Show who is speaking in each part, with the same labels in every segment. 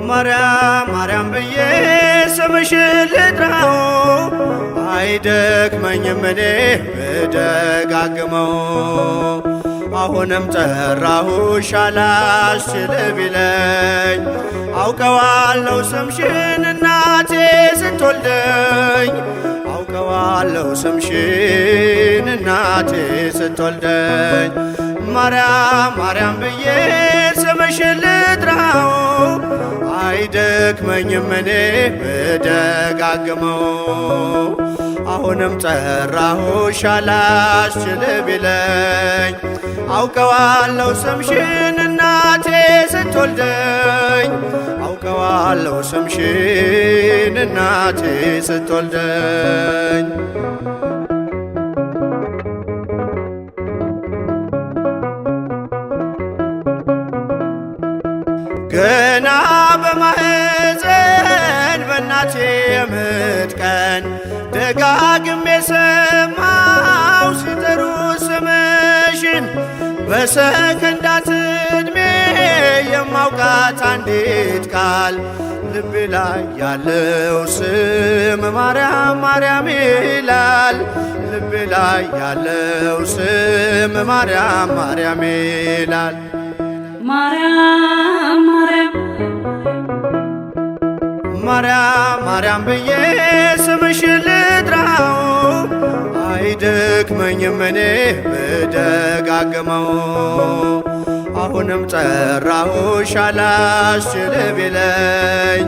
Speaker 1: ማርያም ማርያም ብዬ ስምሽን ልጥራው አይደክመኝም እኔ ብደጋግመው። አሁንም ጠራሁሽ አላስችል ቢለኝ አውቀዋለሁ ስምሽን እናቴ ስትወልደኝ አውቀዋለሁ ስምሽን እናቴ ስትወልደኝ። ማርያም ማርያም ብዬ ስምሽን ልጥራው አይደክመኝም እኔ ብደጋግመው። አሁንም ጠራሁሽ አላስችል ቢለኝ አውቀዋለሁ ስምሽን እናቴ ስትወልደኝ አውቀዋለሁ ስምሽን እናቴ ስትወልደኝ። ገና በማህፀን በእናቴ የምጥ ቀን ደጋግሜ ሰማው ሲጠሩ ስምሽን በሰከንዳት ዕድሜ የማውቃት አንዲት ቃል ልቤ ላይ ያለው ስም ማርያም ማርያም ይላል። ልቤ ላይ ያለው ስም ማርያም ማርያም ይላል።
Speaker 2: ማርያም ማርያም
Speaker 1: ማርያም ማርያም ብዬ ስምሽን ልጥራው አይደክመኝም እኔ ብደጋግመው። አሁንም ጠራሁሽ አላስችል ቢለኝ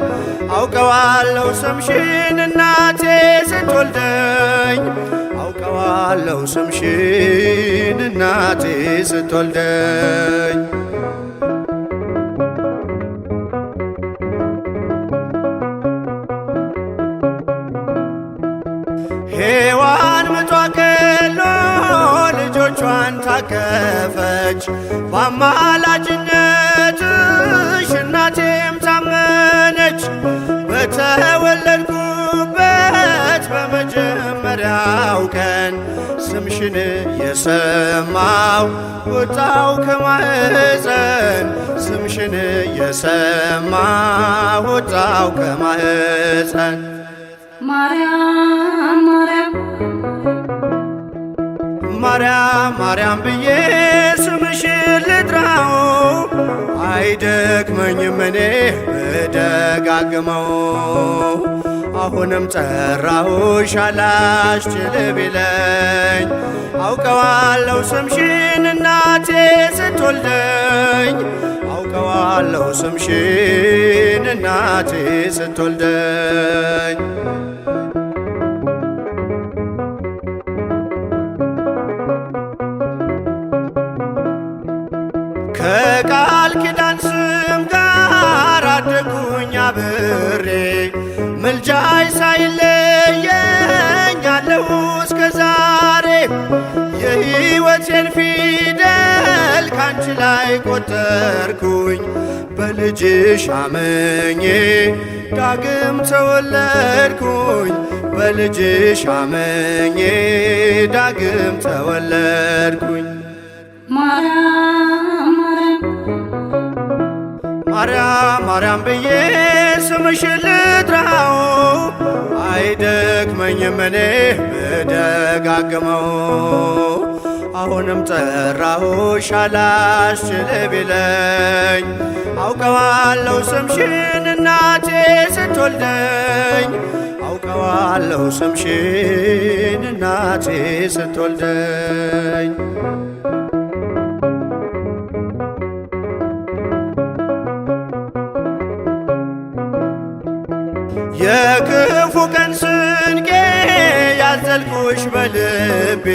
Speaker 1: አውቀዋለሁ ስምሽን እናቴ ስትወልደኝ አውቀዋለሁ ስምሽን እናቴ ስትወልደኝ። ሔዋን ምጧ ቀሎ ልጆቿን ታቀፈች በአማላጅነትሽ እናቴም ታመነች። በተወለድኩበት በመጀመሪያው ቀን ስምሽን የሰማው ወጣው ከማህፀን ስምሽን የሰማው ወጣው ከማህፀን።
Speaker 2: ማርያም ማርያም
Speaker 1: ማርያም ማርያም ብዬ ስምሽን ልጥራው አይደክመኝም እኔ ብደጋግመው። አሁንም ጠራሁሽ አላስችል ቢለኝ አውቀዋለሁ ስምሽን እናቴ ስትወልደኝ አውቀዋለሁ ስምሽን እናቴ ስትወልደኝ። ከቃል ኪዳን ስም ጋር አደጉኝ አብሬ ምልጃይ ሳይለየኝ አለሁ እስከ ዛሬ። የሕይወቴን ፊደል ካንቺ ላይ ቆጠርኩኝ በልጅሽ አመኜ ዳግም ተወለድኩኝ በልጅሽ አመኜ ዳግም ተወለድኩኝ።
Speaker 2: ማርያም
Speaker 1: ማርያም ማርያም ብዬ ስምሽን ልጥራው አይደክመኝም እኔ ብደጋግመው። አሁንም ጠራሁሽ አላስችል ቢለኝ አውቀዋለሁ ስምሽን እናቴ ስትወልደኝ አውቀዋለሁ ስምሽን እናቴ ስትወልደኝ። የክፉ ቀን ስንቄ ያዘልኩሽ በልቤ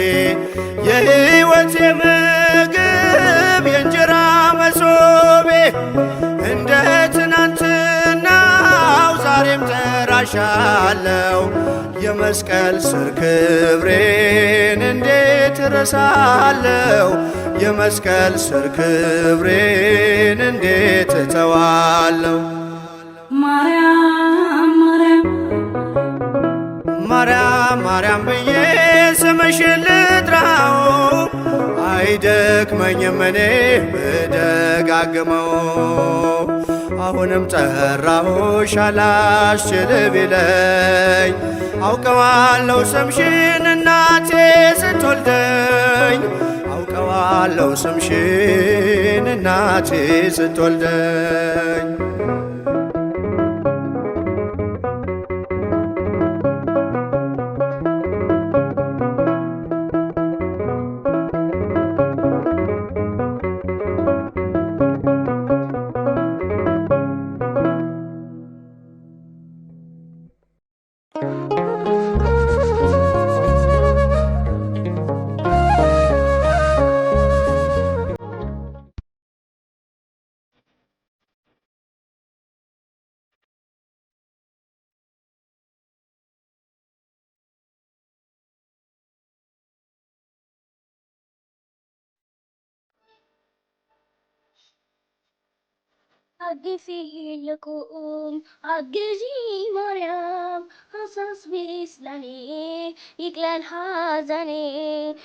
Speaker 1: የሕይወቴ ምግብ የእንጀራ መሶቤ እንደ ትናንትናው ዛሬም ጠራሻለው የመስቀል ስር ክብሬን እንዴት እረሳለው የመስቀል ስር ክብሬን እንዴት እተዋለው።
Speaker 2: ማርያም
Speaker 1: ማርያም ማርያም ብዬ ስምሽን ልጥራው አይደክመኝም እኔ ብደጋግመው። አሁንም ጠራሁሽ አላስችል ቢለኝ አውቀዋለሁ ስምሽን እናቴ ስትወልደኝ አውቀዋለሁ ስምሽን እናቴ ስትወልደኝ
Speaker 2: أجفي لكم أجزي مريم حسس بإسلامي يكلن حزني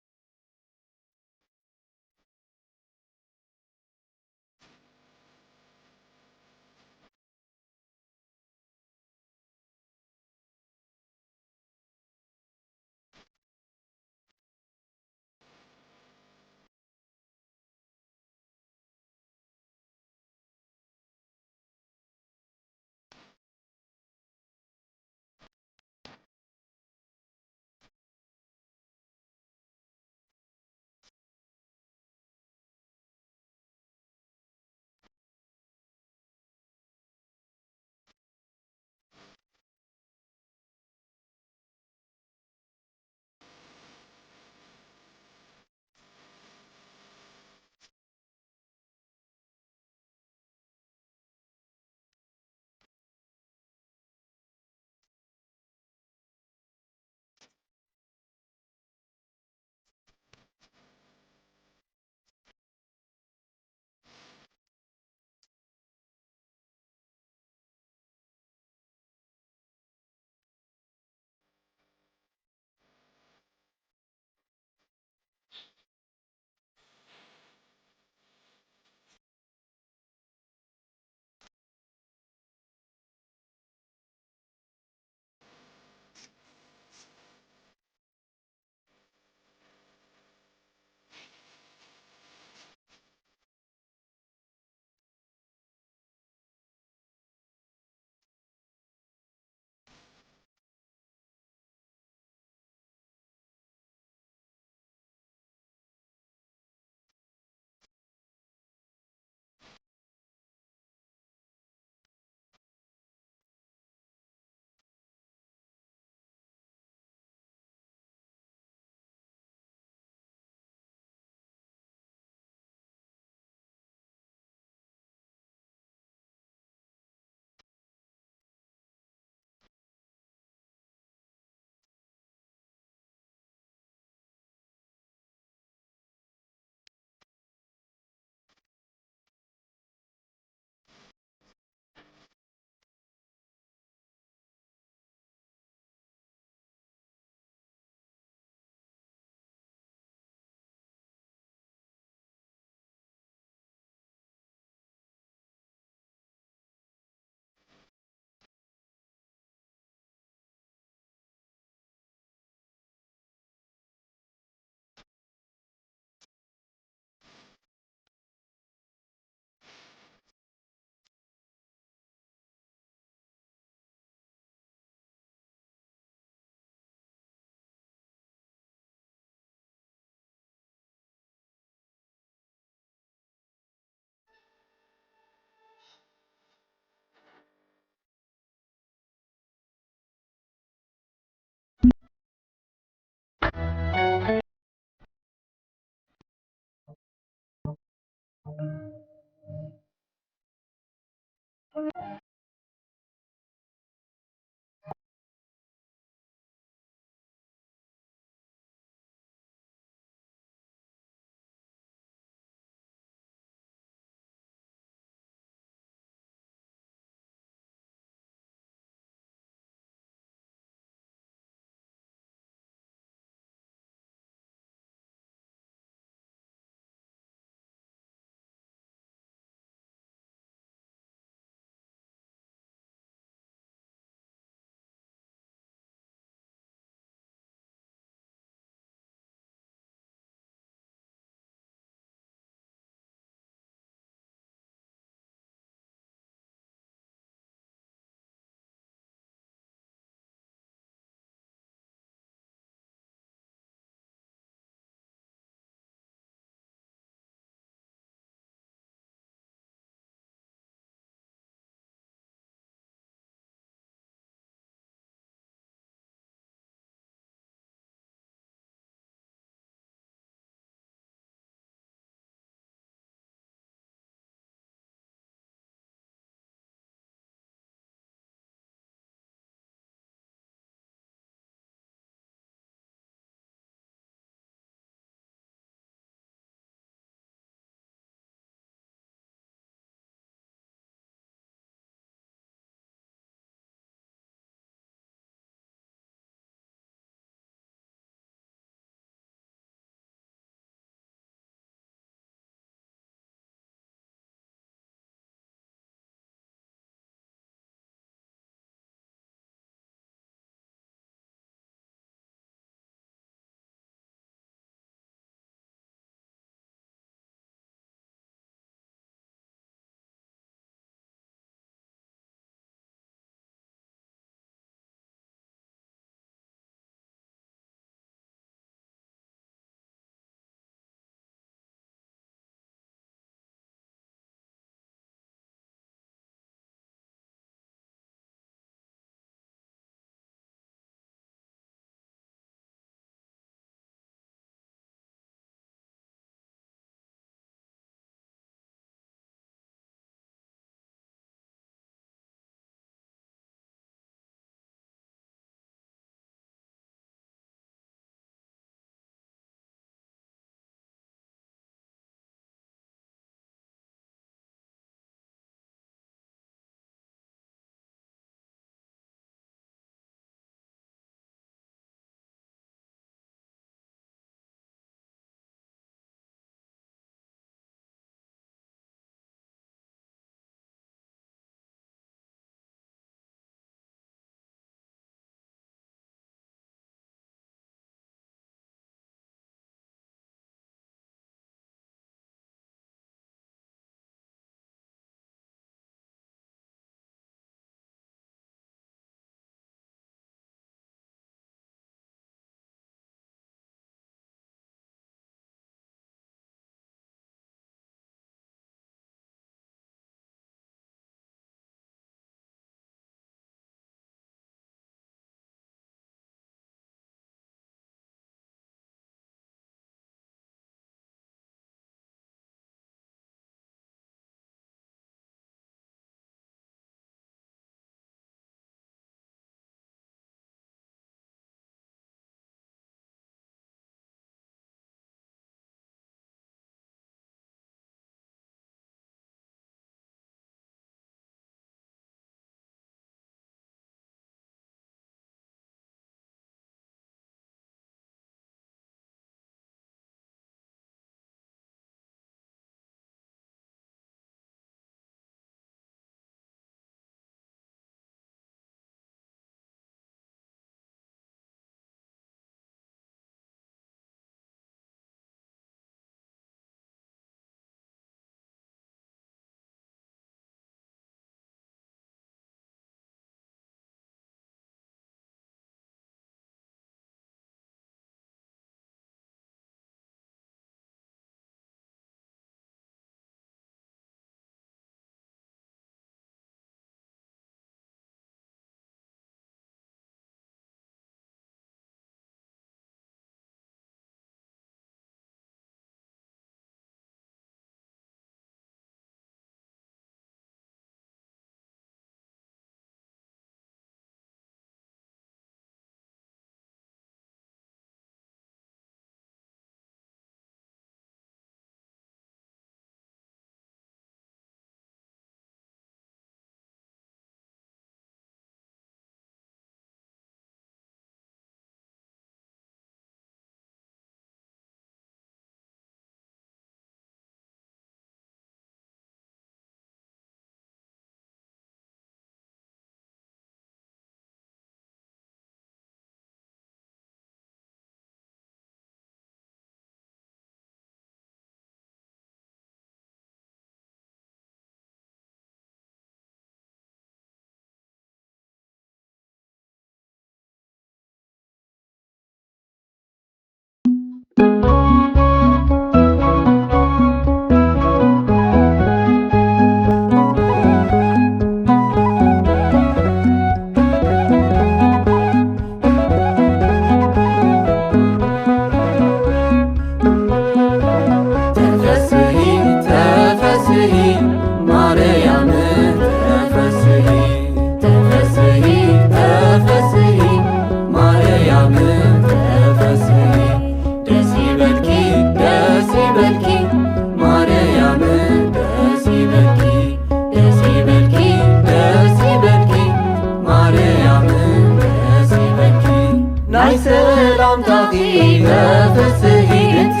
Speaker 3: ቡራኺ ተፈስሒ ድምፂ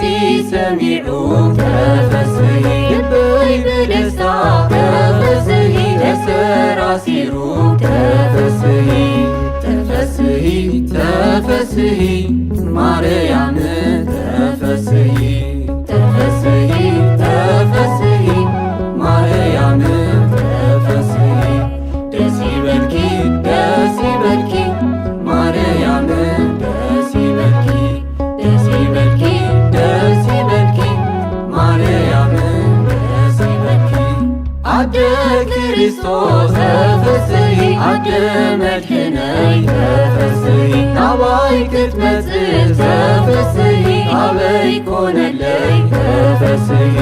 Speaker 3: ሰሚዑ ተፈስሒ ልበይ ብደስታ ተፈስሒ ተሰራሲሩ ተፈስሒ ተፈስሒ ተፈስሒ ማርያም ተፈስሒ ተፈስሒ ተፈስሒ ማርያም ተፈስሒ ደስ ይበልኪ ደስ ይበልኪ ማርያም ደስ ይበልኪ ደስ ይበልኪ ደስ ይበልኪ ማርያም ደስ ይበልኪ አደ ክርስቶስ ተፈስሒ አደ መድኅነይ ተፈስሒ ናባይ ክትመጽእ ተፈስሒ አበይ ኮነለይ ተፈስሒ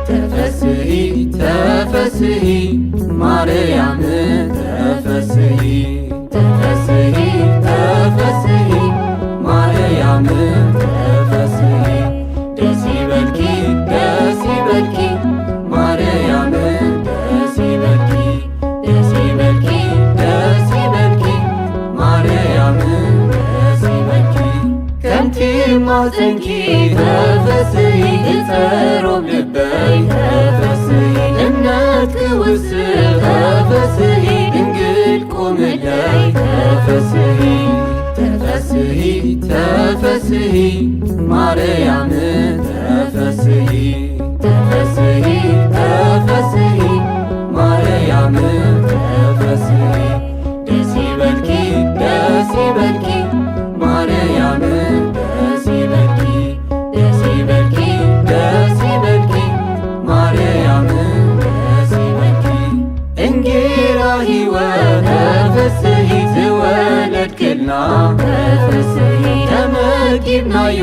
Speaker 3: ተፈስሒ ተፈስሒ ማርያም ተፈስሒ ተፈስሒ ተፈስሒ ማርያም ተፈስሒ ደስ ይበልኪ ደስ ይበልኪ ማርያም ደስ ይበልኪ ደስ ይበልኪ ደስ ይበልኪ ማርያም ደስ ይበልኪ ከምቲ ማፀንኪ ተፈስሒ እፀሮም ልበይ ተፈስሒ እምነት ክውስኽ ተፈስሒ ድንግል ቁምለይ ተፈስሒ ተፈስሒ ተፈስሒ ማርያም ተፈስሒ ተፈስሒ ተፈስሒ ማርያም ተፈስሒ ደስ ይበልኪ ደስ ይበልኪ ማርያም ደስ ይበልኪ ደስ ይበልኪ ደስ ይበልኪ ማርያም ደስ ይበልኪ እንጌራ ሕይወት ተፈስሒ ዝወለድክልና ተፈስሒ ተመጊብናዮ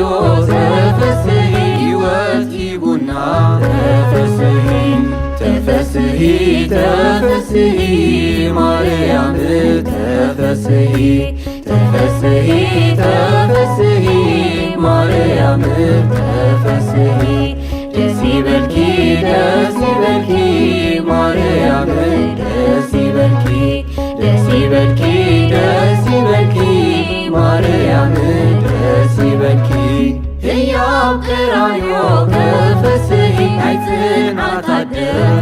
Speaker 3: ተፈስሒ ሕይወት ሂቡና ተፈስሒ ተፈስሒ ተፈስሒ ማርያም ተፈስሒ ተፈስሒ ተፈስሒ ማርያም ተፈስሒ ደስ ይበልኪ ደስ ይበልኪ ማርያም ደስ ይበልኪ ደስ ይበልኪ ደስ ይበልኪ ማርያም ደስ ይበልኪ ሕያው ቀራንዮ ተፈስሒ ናይ ጽንዓት አደ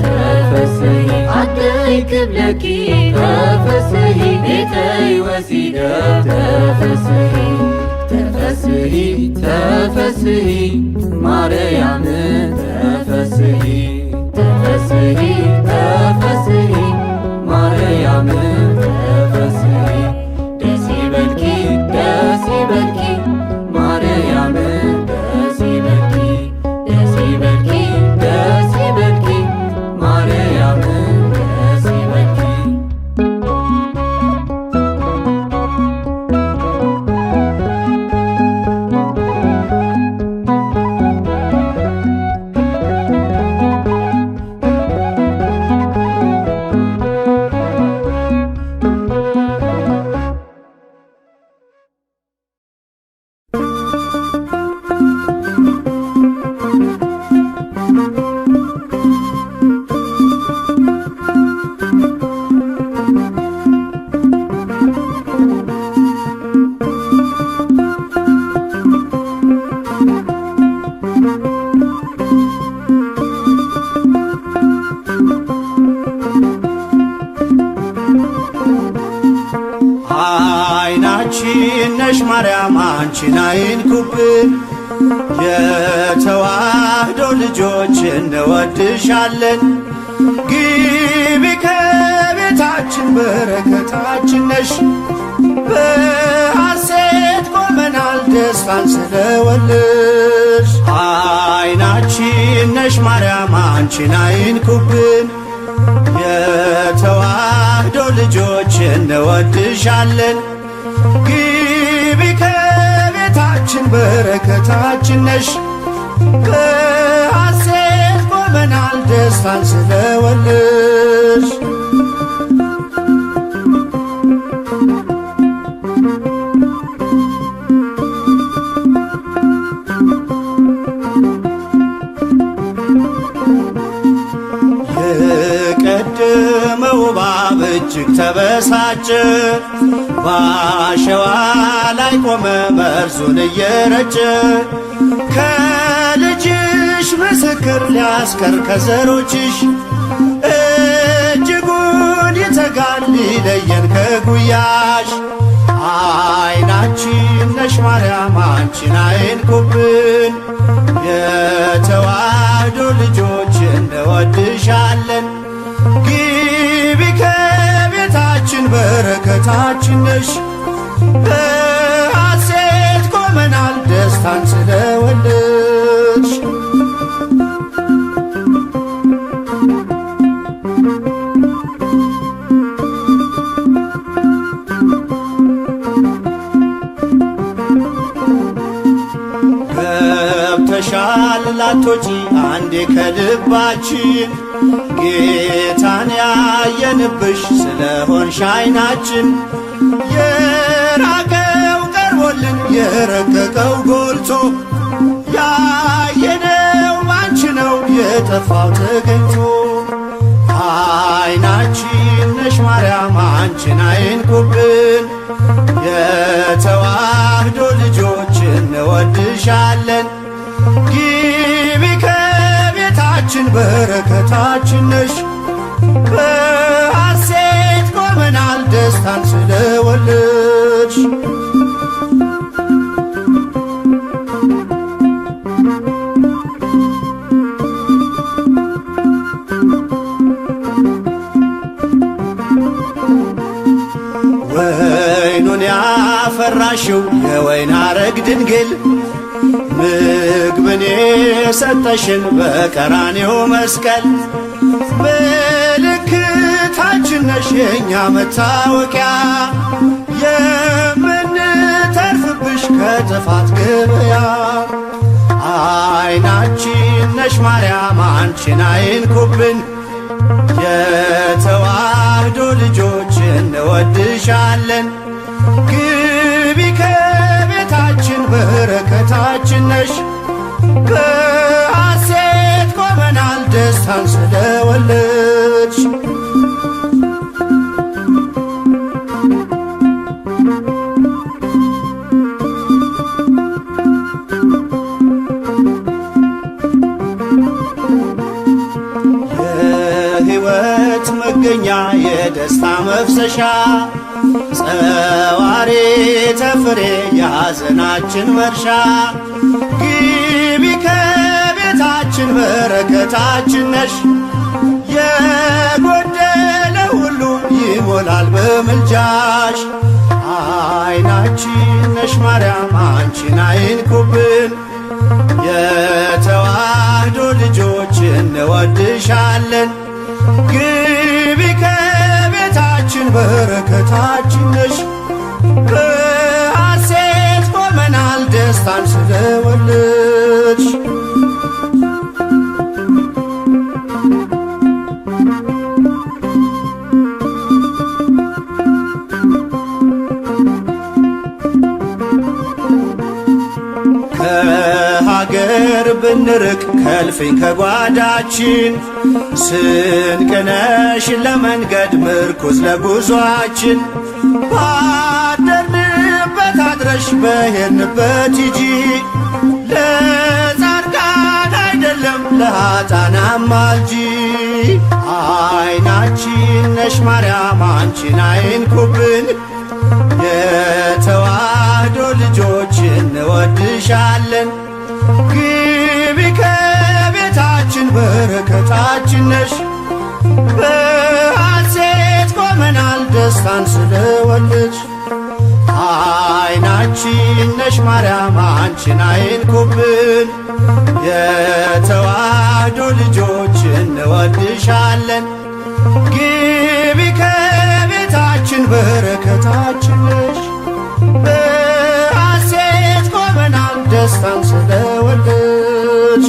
Speaker 3: ተፈስሒ አደይ ክብለኪ ተፈስሒ ቤተይ ወሲደ ተፈስሒ ተፈስሒ ተፈስሒ ማርያም ተፈስሒ ተፈስሒ ተፈስሒ ማርያም ተፈስሒ ደስ ይበልኪ ደስ ይበልኪ ማርያም ደስ ይበልኪ ደስ ይበልኪ ደስ ይበልኪ ማርያም ደስ ይበልኪ
Speaker 1: አይናችን ነሽ ማርያም አንቺን አይንኩብን የተዋህዶ ልጆች እንወድሻለን ግቢ ከቤታችን በረከታችን ነሽ በሐሴት ቆመናል ደስታን ስለወለድሽ አይናችን ነሽ ማርያም አንቺን አይንኩብን የተዋህዶ ልጆች እንወድሻለን ግቢ ከቤታችን በረከታችን ነሽ በሐሴት ቆመናል ደስታን ስለወለድሽ የቀደመው እባብ እጅግ ተበሳጨ። በአሸዋ ላይ ቆመ መርዙን እየረጨ። ከልጅሽ ምስክር ሊያስቀር ከዘሮችሽ እጅጉን ይተጋል ሊለየን ከጉያሽ። አይናችን ነሽ ማርያም አንቺን አይንኩብን፣ የተዋህዶ ልጆች እንወድሻለን። ግቢ ከቤታችን በረከታችን ነሽ። በሐሴት ቆመናል ደስታን ስለወለድሽ። ገብተሻል ላቶጪ አንዴ ከልባችን፣ ጌታን ያየንብሽ ስለሆንሽ አይናችን። የራቀው ቀርቦልን የረቀቀው ጎልቶ፣ ያየነው ባንቺ ነው የጠፋው ተገኝቶ። አይናችን ነሽ ማርያም አንቺን አይንኩብን፣ የተዋህዶ ልጆች እንወድሻለን። ግቢ ከቤታችን በረከታችን ነሽ። በሐሴት ቆመናል ደስታን ስለወለድሽ። ወይኑን ያፈራሽው የወይን አረግ ድንግል፣ ምግብን የሰጠሽን በቀራኔው መስቀል። ምልክታችን ነሽ የእኛ መታወቂያ፣ የምንተርፍብሽ ከጥፋት ገበያ። አይናችን ነሽ ማርያም አንቺን አይንኩብን፣ የተዋህዶ ልጆች እንወድሻለን። ግቢ ከቤታችን በረከታችን ነሽ። በሐሴት ቆመናል ደስታን ስለወለድሽ። የሕይወት መገኛ የደስታ መፍሰሻ፣ ጸዋሬ ተፍሬ የሐዘናችን መርሻ። ግቢ ከቤታችን በረከታችን ነሽ። የጎደለ ሁሉ ይሞላል በምልጃሽ። አይናችን ነሽ ማርያም አንቺን አይንኩብን፣ የተዋህዶ ልጆች እንወድሻለን። ግቢ ከቤታችን በረከታችን ነሽ። በሐሴት ቆመናል ደስታን ስለወለድሽ። ከሀገር ብንርቅ ከልፍኝ ከጓዳችን፣ ስንቅነሽ ለመንገድ ምርኩዝ ለጉዟችን። ባደርንበት አድረሽ በሄድንበት ሂጂ፣ ለጻድቃን አይደለም ለኃጥአን አማልጂ። አይናችን ነሽ ማርያም አንቺን አይንኩብን፣ የተዋህዶ ልጆች እንወድሻለን። ግቢ ከቤታችን በረከታችን ነሽ። በሐሴት ቆመናል ደስታን ስለወለድሽ። አይናችን ነሽ ማርያም አንቺን አይንኩብን፣ የተዋህዶ ልጆች እንወድሻለን። ግቢ ከቤታችን በረከታችን ነሽ። በሐሴት ቆመናል ደስታን ስለወለድሽ።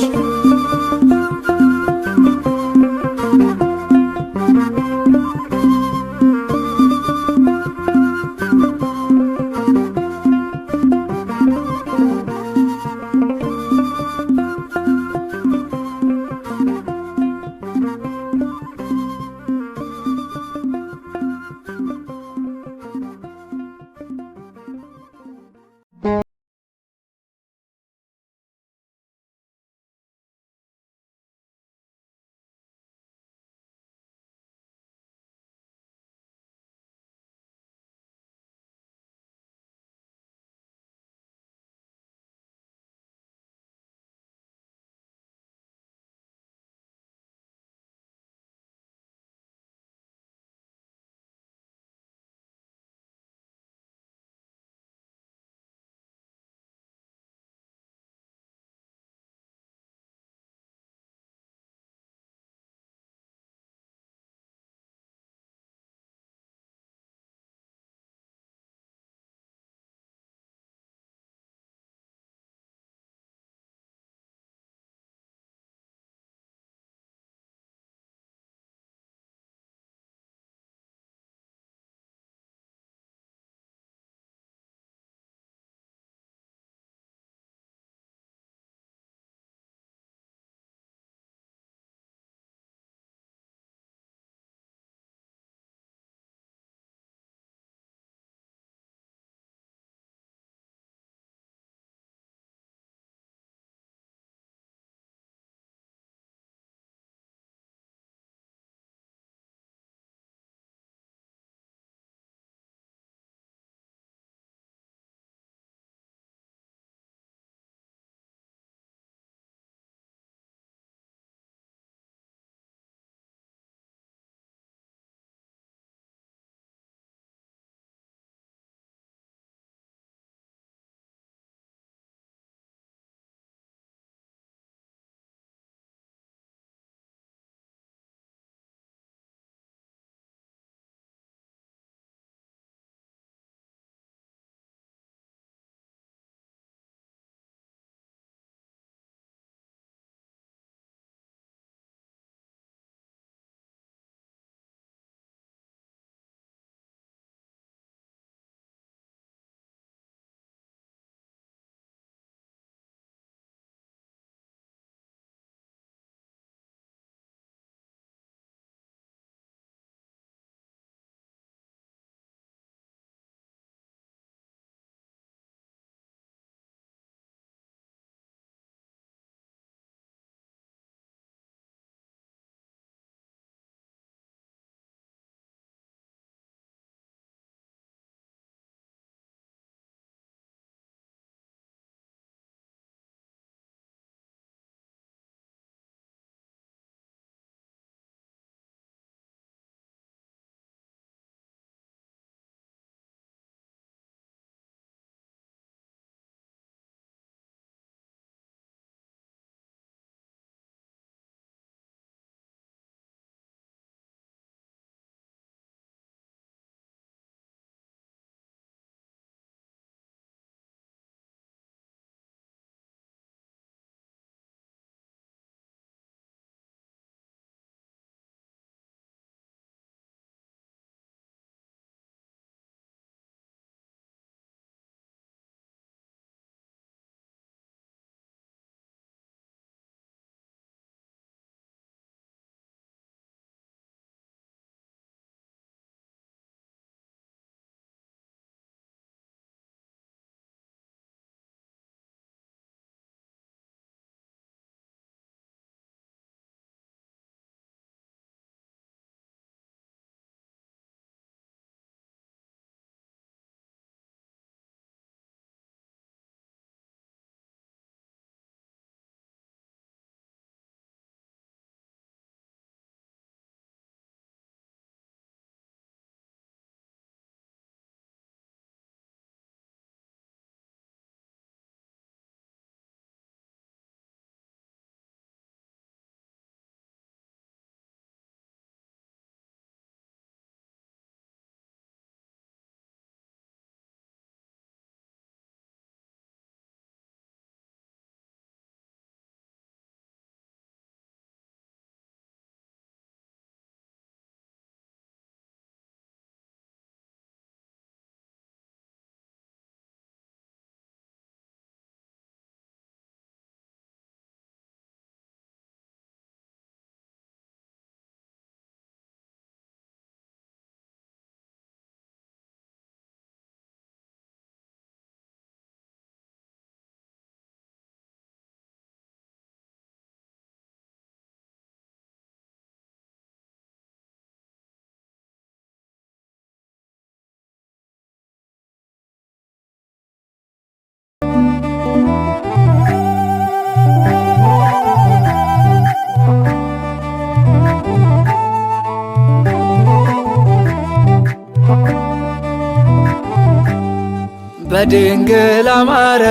Speaker 4: በድንግል አማረ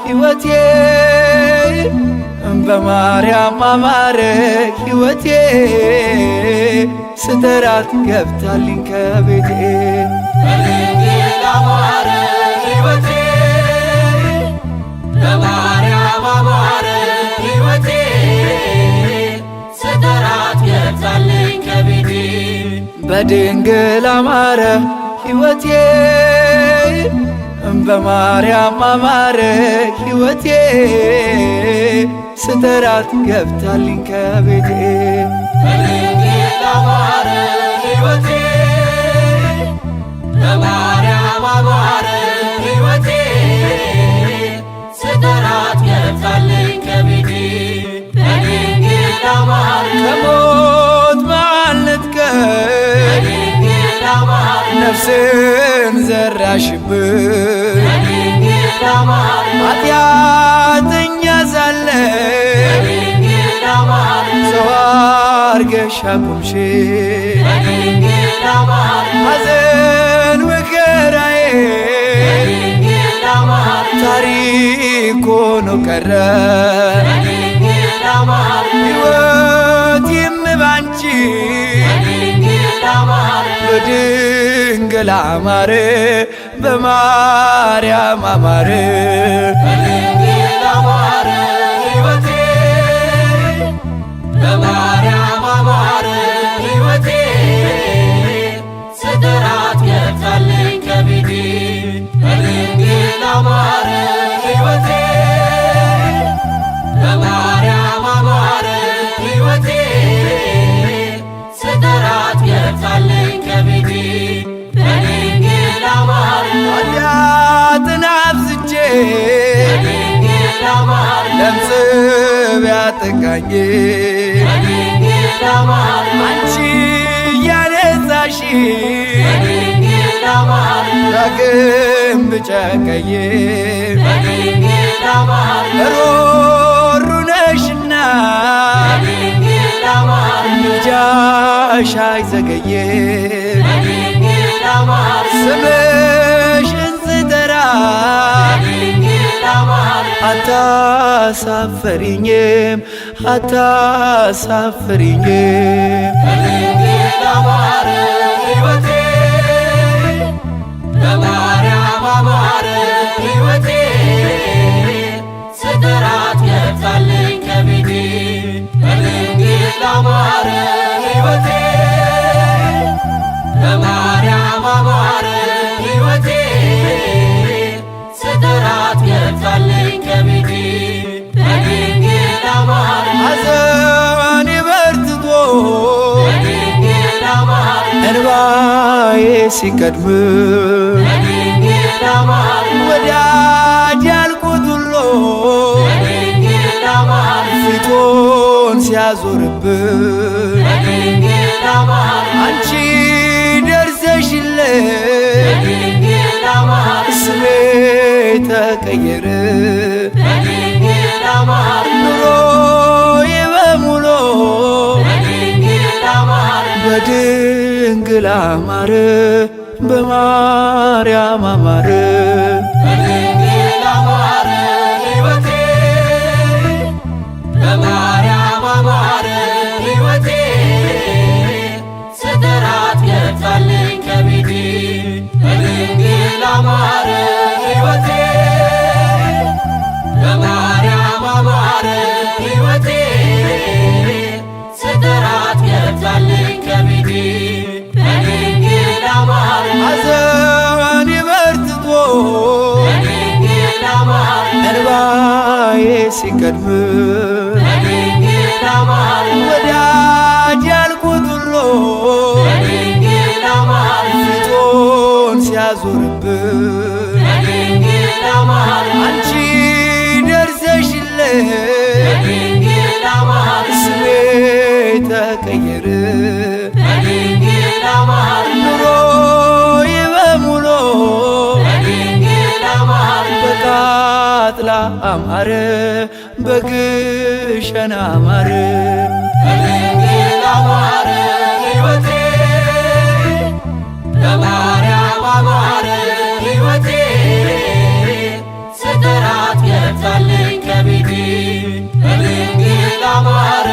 Speaker 4: ሕይወቴ በማርያም አማረ ሕይወቴ ስጠራት ገብታልኝ ከቤቴ
Speaker 3: በድንግል አማረ ሕይወቴ በማርያም አማረ ሕይወቴ ስጠራት ገብታልኝ ከቤቴ
Speaker 4: በድንግል አማረ ሕይወቴ በማርያም አማረ ሕይወቴ ስጠራት ገብታልኝ ከቤቴ
Speaker 3: በድንግል አማረ ሕይወቴ በማርያም አማረ ሕይወቴ ስጠራት ገብታልኝ ከቤቴ በድንግል አማረ
Speaker 4: ከሞት ባልነጥቀኝ
Speaker 3: በድንግል አማረ
Speaker 4: ነፍስን ዘራሽብኝ
Speaker 3: በድንግል አማረ
Speaker 4: ኃጢአተኛ ሳለ
Speaker 3: በድንግል አማረ
Speaker 4: ሰው አርገሽ አቆምሽኝ
Speaker 3: በድንግል አማረ
Speaker 4: ሐዘን መከራዬ
Speaker 3: በድንግል አማረ
Speaker 4: ታሪክ ሆኖ ቀረ
Speaker 3: በድንግል አማረ
Speaker 4: ሕይወቴም ባንቺ
Speaker 3: በድንግል አማረ
Speaker 4: በድንግል አማረ በማርያም አማረ
Speaker 3: በድንግል አማረ ሕይወቴ በማርያም አማረ ሕይወቴ ስጠራት ገብታልኝ ከቤቴ በድንግል አማረ ሕይወቴ በማርያም አማረ ሕይወቴ ስጠራት ገብታልኝ ከቤቴ በድንግል አማረ
Speaker 4: ኃጢአትን አብዝቼ
Speaker 3: በድንግል አማረ
Speaker 4: ለምጽ ቢያጠቃኝ
Speaker 3: በድንግል አማረ
Speaker 4: አንቺ ያነጻሽ
Speaker 3: በድንግል አማረ
Speaker 4: ዳግም ብጨቀኝ
Speaker 3: በድንግል አማረ
Speaker 4: ሮሩ ነሽና
Speaker 3: በድንግል አማረ
Speaker 4: ምልጃሽ አይዘገይም
Speaker 3: በድንግል አማረ
Speaker 4: ስምሽን ስጠራ
Speaker 3: በድንግል አማረ
Speaker 4: አታሳፍሪኝም አታሳፍሪኝም
Speaker 3: በድንግል አማረ ሕይወቴ በማርያም አማረ ሕይወቴ ስጠራት ገብታልኝ ከቤቴ በድንግል አማረ ሕይወቴ በማርያም አማረ ሕይወቴ ስጠራት ገብታልኝ ከቤቴ በድንግል አማረ
Speaker 4: ሐዘኔ በርትቶ
Speaker 3: በድንግል አማረ
Speaker 4: እንባዬ ሲቀድም
Speaker 3: በድንግል አማረ
Speaker 4: ወዳጅ ያልኩት ሁሉ
Speaker 3: በድንግል አማረ
Speaker 4: ፊቱን ሲያዞርብን
Speaker 3: በድንግል አማረ
Speaker 4: አንቺ ደርሰሽልኝ
Speaker 3: በድንግል አማረ
Speaker 4: ስሜ ተቀየረ
Speaker 3: በድንግል አማረ
Speaker 4: ኑሮዬ በሙሉ
Speaker 3: በድንግል አማረ
Speaker 4: በድንግል አማረ በማርያም አማረ
Speaker 3: በድንግል አማረ ሕይወቴ በማርያም አማረ ሕይወቴ ስጠራት ገብታልኝ ከቤቴ በድንግል አማረ ሕይወቴ በማርያም አማረ ሕይወቴ ስጠራት ገብታልኝ ከቤቴ በድንግል አማረ
Speaker 4: ሐዘኔ በርትቶ
Speaker 3: በድንግል አማረ
Speaker 4: እንባዬ ሲቀድም
Speaker 3: በድንግል አማረ
Speaker 4: ወዳጅ ያልኩት ሁሉ
Speaker 3: በድንግል አማረ
Speaker 4: ፊቱን ሲያዞርብን
Speaker 3: በድንግል አማረ
Speaker 4: አንቺ ደርሰሽልኝ
Speaker 3: በድንግል አማረ
Speaker 4: ስሜ ተቀየረ
Speaker 3: በድንግል አማረ
Speaker 4: ኑሮዬ በሙሉ
Speaker 3: በድንግል አማረ
Speaker 4: በቃጥላ አማረ በግሸን አማረ
Speaker 3: በድንግል አማረ ሕይወቴ በማርያም አማረ ሕይወቴ ገብታልኝ ከቤቴ በድንግል አማረ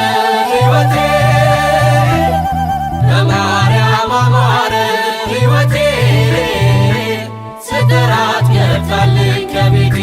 Speaker 3: ሕይወቴ በማርያም አማረ ሕይወቴ ስጠራት ገብታልኝ ከቤቴ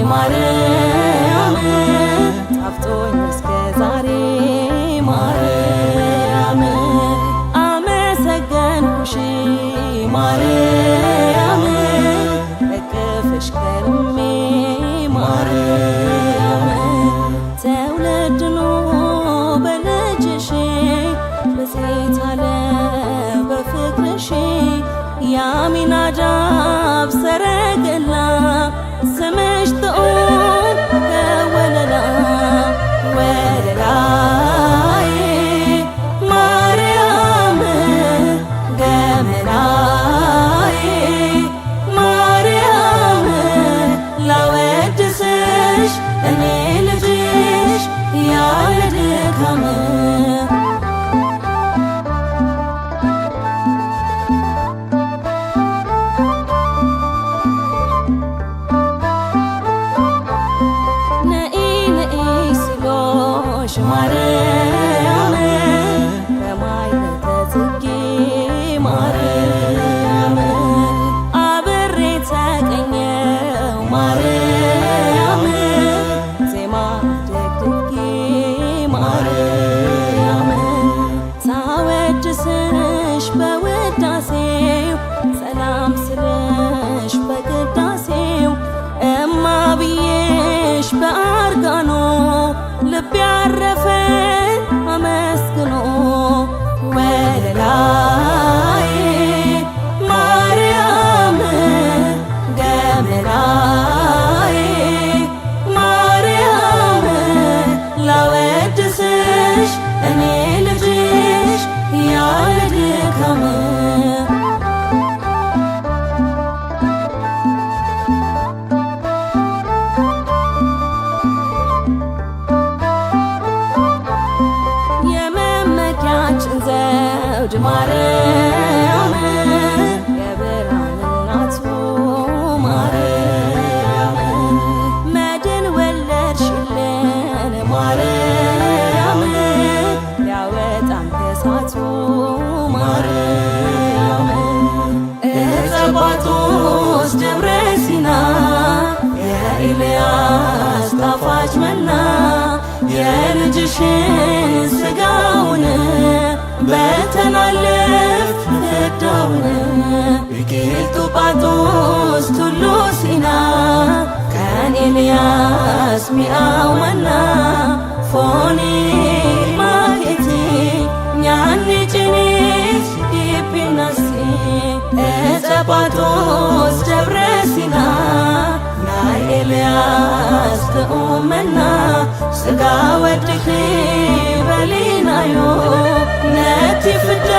Speaker 5: ማርያም ጣፍጦኝ እስከ ዛሬ ማርያም አመሰገንኩሽ ማርያም እቅፍሽ ከርሜ ማርያም ተውለድኖ በልጅሽ በሴት አለ በፍቅርሽ የአሚናዳብ ሰረገላ ስምሽ ጥዑም ከወለላ ወለላዬ ማርያም ገመናዬ ማርያም ላወድስሽ እኔ ልጅሽ ያለ ድካም ማርያም በማኅሌተ ጽጌ ማርያም አብሬ ተቀኘው ማርያም ዜማ ደግጌ ማርያም ሳወድስሽ በውዳሴው ሰላም ስልሽ በቅዳሴው እማ ብዬሽ በአርጋኖ ልብ ያረፈ አመስግኖ ወለላዬ ማርያም ገመናዬ ማርያም ላወድስሽ እኔ ልጅሽ ያለ ድካም ዘውድ ማርያም የብርሃን እናቱ ማርያም መድን ወለድሽልን ማርያም ሊያወጣን ከእሳቱ ማርያም ዕፀ ጳጦስ ደብረ ሲና የኤልያስ ጣፋጭ መና የልጅሽን ሥጋውን በተናለፍ ፍዳውን ቢቂልጡ ጳጦስ ቱሉ ሲና ከን ኤልያስ ሚአው መና ፎኒ ማኬቲ ኛኒ ጭኒስ ዲፒናሲ ዕፀ ጳጦስ ደብረ ሲና ናይ ኤልያስ ጥዑመና ሥጋ ወድኺ በሊናዮ ነቲ ፍዳ